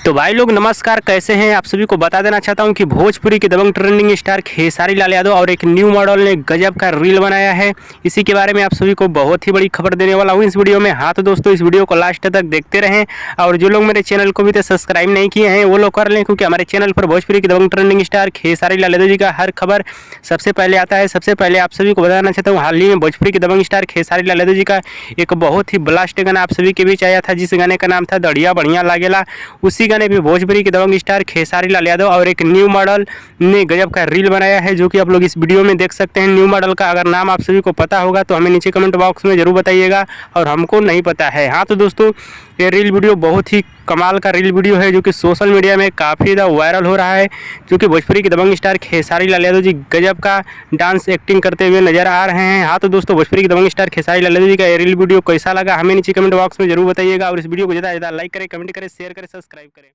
तो भाई लोग नमस्कार, कैसे हैं आप सभी को बता देना चाहता हूं कि भोजपुरी के दबंग ट्रेंडिंग स्टार खेसारी लाल यादव और एक न्यू मॉडल ने गजब का रील बनाया है। इसी के बारे में आप सभी को बहुत ही बड़ी खबर देने वाला हूं इस वीडियो में। हाँ तो दोस्तों, इस वीडियो को लास्ट तक देखते रहें और जो लोग मेरे चैनल को भी तो सब्सक्राइब नहीं किए हैं वो लोग कर लें, क्योंकि हमारे चैनल पर भोजपुरी के दबंग ट्रेंडिंग स्टार खेसारी लाल यादव जी का हर खबर सबसे पहले आता है। सबसे पहले आप सभी को बताना चाहता हूँ, हाल ही में भोजपुरी के दबंग स्टार खेसारी लाल यादव जी का एक बहुत ही ब्लास्ट गाना आप सभी के बीच आया था, जिस गाने का नाम था दड़िया बढ़िया लागेला। उसी गाने पे भोजपुरी के दबंग स्टार खेसारी लाल यादव और एक न्यू मॉडल ने गजब का रील बनाया है, जो कि आप लोग इस वीडियो में देख सकते हैं। न्यू मॉडल का अगर नाम आप सभी को पता होगा तो हमें नीचे कमेंट बॉक्स में जरूर बताइएगा, और हमको नहीं पता है। हाँ तो दोस्तों, ये रील वीडियो बहुत ही कमाल का रील वीडियो है, जो कि सोशल मीडिया में काफ़ी ज़्यादा वायरल हो रहा है। जो कि भोजपुरी के दबंग स्टार खेसारी लाल यादव जी गजब का डांस एक्टिंग करते हुए नजर आ रहे हैं। हाँ तो दोस्तों, भोजपुरी के दबंग स्टार खेसारी लाल यादव जी का ये रील वीडियो कैसा लगा हमें नीचे कमेंट बॉक्स में जरूर बताइएगा, और इस वीडियो को ज़्यादा से ज़्यादा लाइक करें, कमेंट करें, शेयर करें, सब्सक्राइब करें।